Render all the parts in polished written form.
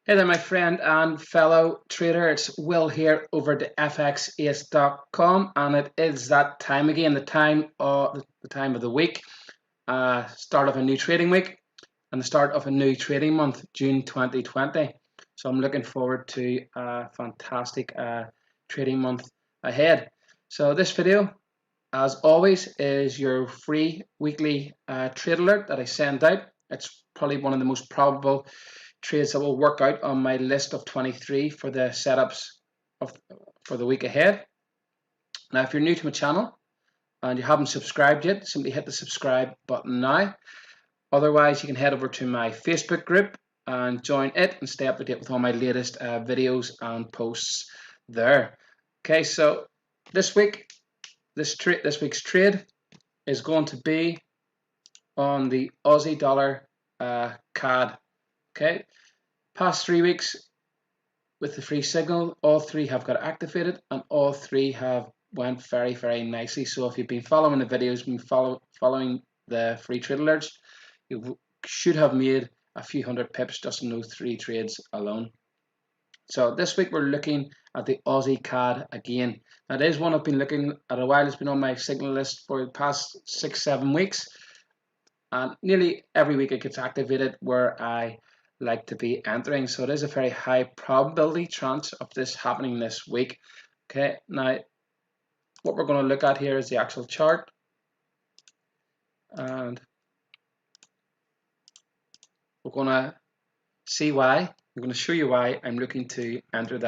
Hey there, my friend and fellow trader. It's Will here over at FXAce.com, and it is that time again, the time of the week, start of a new trading week, and the start of a new trading month, June 2020. So I'm looking forward to a fantastic trading month ahead. So this video, as always, is your free weekly trade alert that I send out. It's probably one of the most probable trades that will work out on my list of 23 for the setups for the week ahead. Now, if you're new to my channel and you haven't subscribed yet, simply hit the subscribe button now. Otherwise, you can head over to my Facebook group and join it and stay up to date with all my latest videos and posts there. Okay, so this week's trade is going to be on the Aussie dollar CAD. Okay, past 3 weeks with the free signal, all three have got activated and all three have went very, very nicely. So if you've been following the videos, been following the free trade alerts, you should have made a few hundred pips just in those three trades alone. So this week we're looking at the Aussie CAD again. That is one I've been looking at a while. It's been on my signal list for the past 6-7 weeks, and nearly every week it gets activated where I like to be entering. So it is a very high probability chance of this happening this week. Okay, now what we're going to look at here is the actual chart, and we're going to see why. I'm going to show you why I'm looking to enter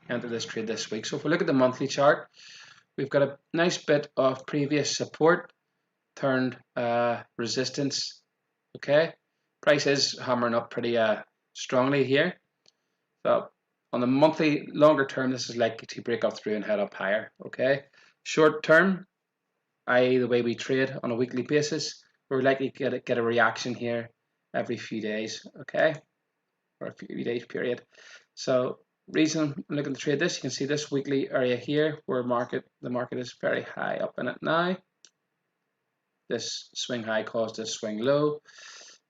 this trade this week. So if we look at the monthly chart, we've got a nice bit of previous support turned resistance. Okay, price is hammering up pretty strongly here. So on the monthly longer term, this is likely to break up through and head up higher. Okay, short term, i.e. the way we trade on a weekly basis, we're likely to get a reaction here every few days. Okay, or a few days period. So reason I'm looking to trade this, you can see this weekly area here where the market is very high up in it now. This swing high caused this swing low.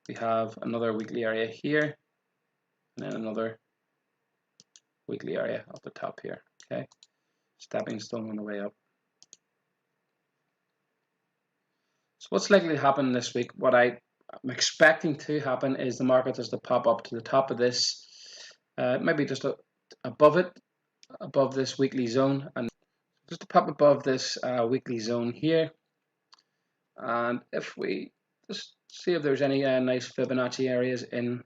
We have another weekly area here, and then another weekly area up the top here. Okay, stepping stone on the way up. So what's likely to happen this week? What I'm expecting to happen is the market does to pop up to the top of this, maybe just above it, above this weekly zone, and just to pop above this weekly zone here. And if we just see if there's any nice Fibonacci areas in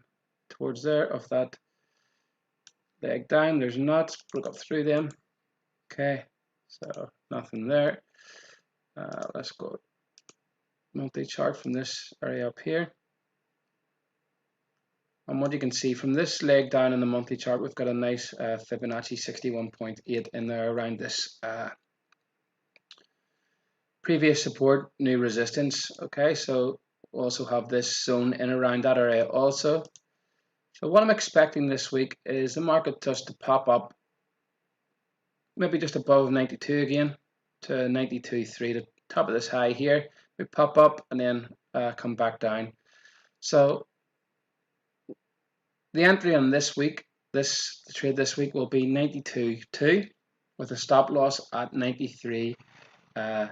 towards there of that leg down, there's not. Broke up through them. Okay, so nothing there. Let's go monthly chart from this area up here. And what you can see from this leg down in the monthly chart, we've got a nice Fibonacci 61.8 in there around this previous support, new resistance. Okay, so we also have this zone in around that area also. So what I'm expecting this week is the market just to pop up maybe just above 92 again to 92.3, the top of this high here. We pop up and then come back down. So the entry on this week, the trade this week will be 92.2 with a stop loss at 93.3.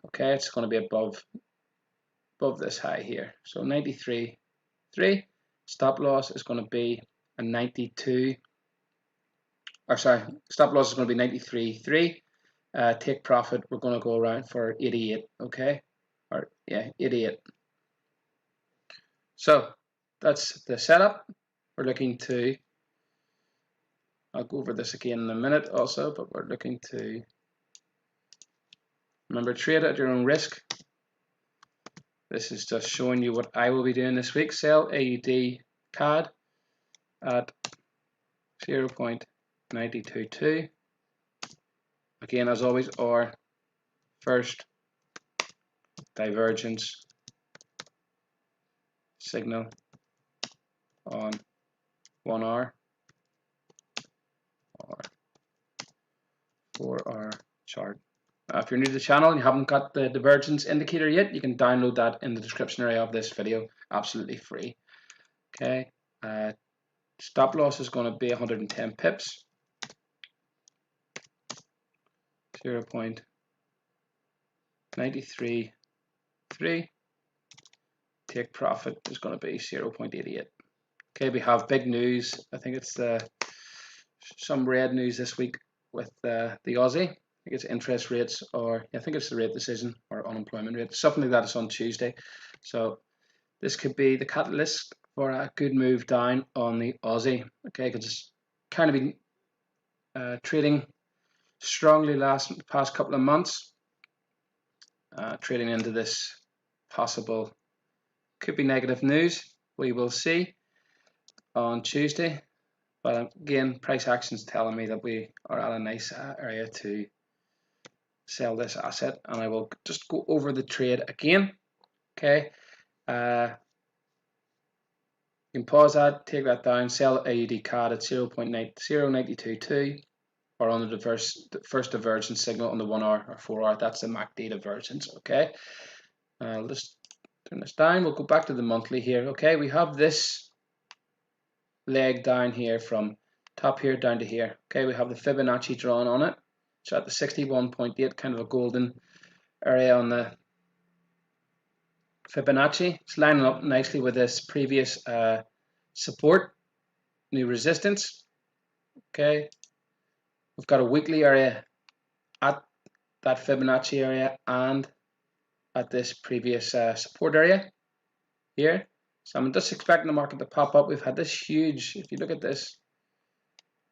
Okay, it's going to be above this high here. So 93.3. Stop loss is going to be a 92. Or sorry, stop loss is going to be 93.3. Take profit, we're going to go around for 88. Okay, or yeah, 88. So that's the setup. We're looking to, I'll go over this again in a minute also, but we're looking to, remember, trade at your own risk. This is just showing you what I will be doing this week. Sell AUD CAD at 0.922. Again, as always, our first divergence signal on 1 hour or 4 hour chart. If you're new to the channel and you haven't got the divergence indicator yet, you can download that in the description area of this video, absolutely free. Okay, Stop loss is going to be 110 pips. 0.933. Take profit is going to be 0.88. Okay, we have big news. I think it's some red news this week with the Aussie. I think it's interest rates, or I think it's the rate decision or unemployment rate. Something like that is on Tuesday. So this could be the catalyst for a good move down on the Aussie. Okay, because it's kind of been trading strongly past couple of months, trading into this possible, could be negative news. We will see on Tuesday, but again, price action is telling me that we are at a nice area to sell this asset, and I will just go over the trade again. Okay, you can pause that, take that down, sell AUD CAD at 0.0922, or on the first divergence signal on the 1 hour or 4 hour. That's the MACD divergence. Okay, I'll just turn this down. We'll go back to the monthly here. Okay, we have this leg down here from top here down to here. Okay, we have the Fibonacci drawn on it. So at the 61.8, kind of a golden area on the Fibonacci. It's lining up nicely with this previous support, new resistance. Okay, we've got a weekly area at that Fibonacci area and at this previous support area here. So I'm just expecting the market to pop up. We've had this huge, if you look at this,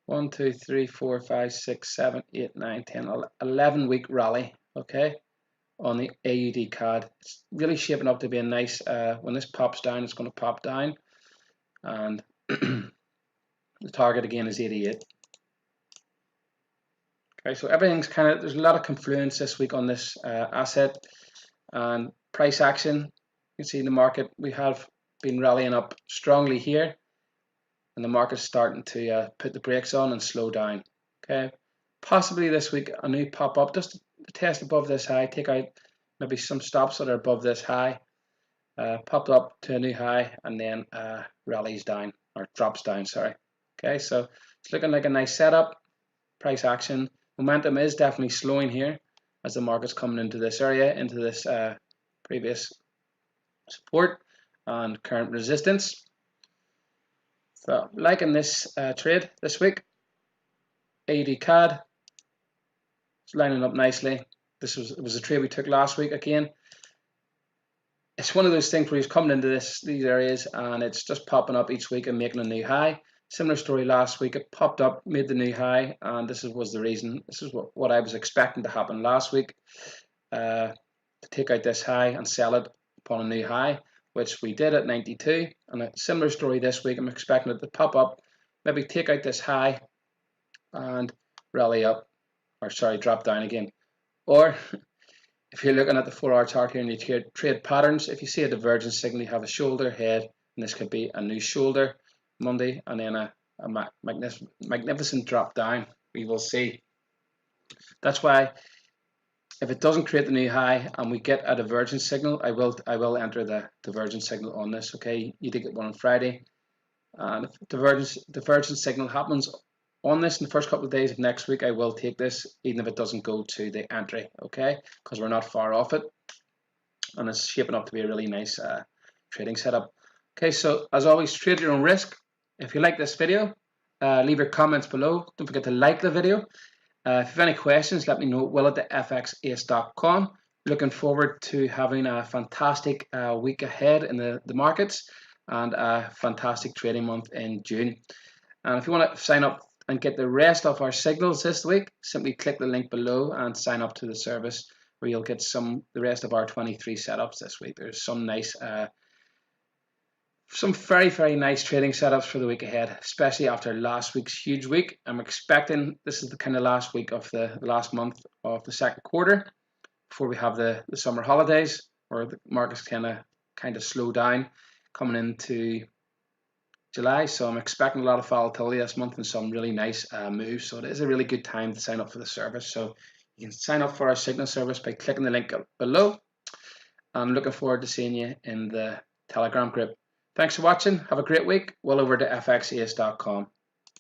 1, 2, 3, 4, 5, 6, 7, 8, 9, 10, 11 week rally, okay, on the AUD CAD. It's really shaping up to be a nice, when this pops down, it's going to pop down. And the target again is 88. Okay, so everything's kind of, there's a lot of confluence this week on this asset. And price action, you can see the market, we have been rallying up strongly here, and the market's starting to put the brakes on and slow down. Okay, possibly this week a new pop up just to test above this high, take out maybe some stops that are above this high, popped up to a new high, and then rallies down, or drops down, sorry. Okay, so it's looking like a nice setup. Price action momentum is definitely slowing here as the market's coming into this area, into this previous support and current resistance. So liking this trade this week. AUD CAD, it's lining up nicely. It was a trade we took last week again. It's one of those things where he's coming into these areas and it's just popping up each week and making a new high. Similar story last week. It popped up, made the new high, and this was the reason. This is what I was expecting to happen last week, to take out this high and sell it upon a new high, which we did at 92. And a similar story this week. I'm expecting it to pop up, maybe take out this high and rally up, or sorry, drop down again. Or if you're looking at the 4 hour chart here and you trade patterns, if you see a divergence signal, you have a shoulder head, and this could be a new shoulder Monday, and then a magnificent drop down. We will see. That's why if it doesn't create the new high and we get a divergence signal, I will enter the divergence signal on this. Okay, you did get one on Friday, and if divergence signal happens on this in the first couple of days of next week, I will take this, even if it doesn't go to the entry. Okay, because we're not far off it, and it's shaping up to be a really nice trading setup. Okay, so as always, trade at your own risk. If you like this video, leave your comments below. Don't forget to like the video. If you have any questions, let me know. will@thefxace.com. Looking forward to having a fantastic week ahead in the markets, and a fantastic trading month in June. And if you want to sign up and get the rest of our signals this week, simply click the link below and sign up to the service, where you'll get the rest of our 23 setups this week. There's some nice some very, very nice trading setups for the week ahead, especially after last week's huge week. I'm expecting this is the kind of last week of the last month of the second quarter before we have the summer holidays, where the markets kind of slow down coming into July. So I'm expecting a lot of volatility this month and some really nice moves. So it is a really good time to sign up for the service. So you can sign up for our signal service by clicking the link below. I'm looking forward to seeing you in the Telegram group. Thanks for watching. Have a great week. Well over to fxace.com.